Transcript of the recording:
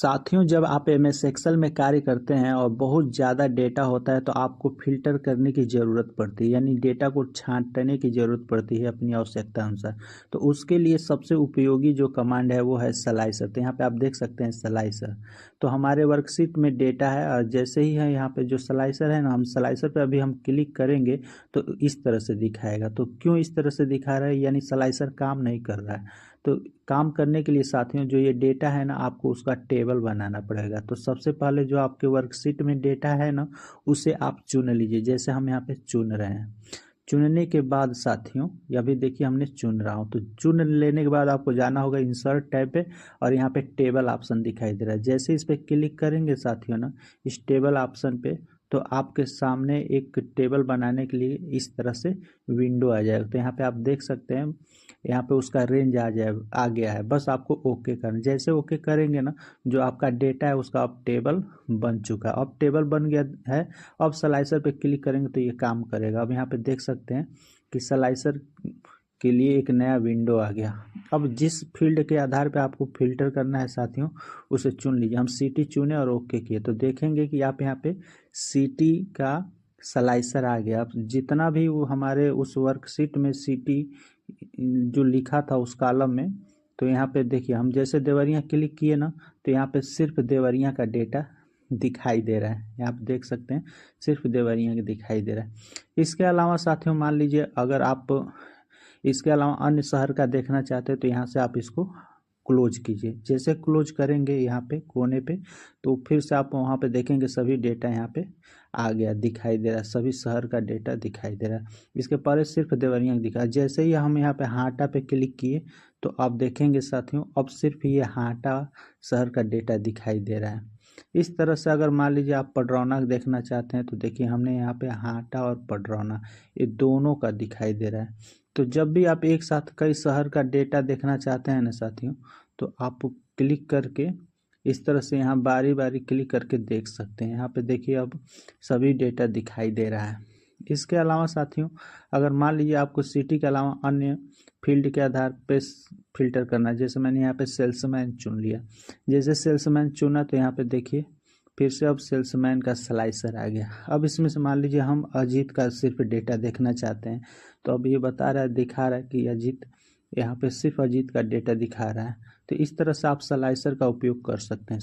साथियों, जब आप एमएस एक्सेल में कार्य करते हैं और बहुत ज़्यादा डेटा होता है तो आपको फ़िल्टर करने की ज़रूरत पड़ती है, यानी डेटा को छाँटने की ज़रूरत पड़ती है अपनी आवश्यकता अनुसार। तो उसके लिए सबसे उपयोगी जो कमांड है वो है स्लाइसर। तो यहाँ पे आप देख सकते हैं स्लाइसर। तो हमारे वर्कशीट में डेटा है और जैसे ही है यहाँ पे जो स्लाइसर है ना, हम स्लाइसर पे अभी हम क्लिक करेंगे तो इस तरह से दिखाएगा। तो क्यों इस तरह से दिखा रहा है, यानी स्लाइसर काम नहीं कर रहा है। तो काम करने के लिए साथियों जो ये डेटा है ना, आपको उसका टेबल बनाना पड़ेगा। तो सबसे पहले जो आपके वर्कशीट में डेटा है ना, उसे आप चुन लीजिए। जैसे हम यहाँ पे चुन रहे हैं, चुनने के बाद साथियों या भी देखिए हमने चुन रहा हूँ, तो चुन लेने के बाद आपको जाना होगा इंसर्ट टैब पे और यहाँ पे टेबल ऑप्शन दिखाई दे रहा है। जैसे इस पे क्लिक करेंगे साथियों ना, इस टेबल ऑप्शन पे, तो आपके सामने एक टेबल बनाने के लिए इस तरह से विंडो आ जाएगा। तो यहाँ पे आप देख सकते हैं, यहाँ पे उसका रेंज आ गया है। बस आपको ओके करना। जैसे ओके करेंगे ना, जो आपका डेटा है उसका अब टेबल बन चुका है। अब टेबल बन गया है। अब स्लाइसर पे क्लिक करेंगे तो ये काम करेगा। अब यहाँ पे देख सकते हैं कि स्लाइसर के लिए एक नया विंडो आ गया। अब जिस फील्ड के आधार पे आपको फिल्टर करना है साथियों, उसे चुन लीजिए। हम सिटी चुने और ओके किए तो देखेंगे कि आप यहाँ पे सिटी का स्लाइसर आ गया। अब जितना भी वो हमारे उस वर्कशीट में सिटी जो लिखा था उस कॉलम में, तो यहाँ पे देखिए हम जैसे देवरिया क्लिक किए ना, तो यहाँ पे सिर्फ देवरिया का डेटा दिखाई दे रहा है। यहाँ पे देख सकते हैं सिर्फ देवरिया का दिखाई दे रहा है। इसके अलावा साथियों मान लीजिए अगर आप इसके अलावा अन्य शहर का देखना चाहते हैं तो यहाँ से आप इसको क्लोज कीजिए। जैसे क्लोज करेंगे यहाँ पे कोने पे, तो फिर से आप वहाँ पे देखेंगे सभी डेटा यहाँ पे आ गया, दिखाई दे रहा है। सभी शहर का डेटा दिखाई दे रहा है। इसके पहले सिर्फ देवरिया दिखा। जैसे ही हम यहाँ पे हाटा पे क्लिक किए तो आप देखेंगे साथियों अब सिर्फ ये हाटा शहर का डेटा दिखाई दे रहा है। इस तरह से अगर मान लीजिए आप पडरौना देखना चाहते हैं तो देखिए हमने यहाँ पे हाटा और पडरौना ये दोनों का दिखाई दे रहा है। तो जब भी आप एक साथ कई शहर का डेटा देखना चाहते हैं ना साथियों, तो आप क्लिक करके इस तरह से यहाँ बारी बारी क्लिक करके देख सकते हैं। यहाँ पे देखिए अब सभी डेटा दिखाई दे रहा है। इसके अलावा साथियों अगर मान लीजिए आपको सिटी के अलावा अन्य फील्ड के आधार पे फिल्टर करना है, जैसे मैंने यहाँ पे सेल्समैन चुन लिया। जैसे सेल्समैन चुना तो यहाँ पे देखिए फिर से अब सेल्समैन का स्लाइसर आ गया। अब इसमें से मान लीजिए हम अजीत का सिर्फ डेटा देखना चाहते हैं, तो अब ये बता रहा है, दिखा रहा है कि अजीत, यहाँ पे सिर्फ अजीत का डेटा दिखा रहा है। तो इस तरह से आप स्लाइसर का उपयोग कर सकते हैं।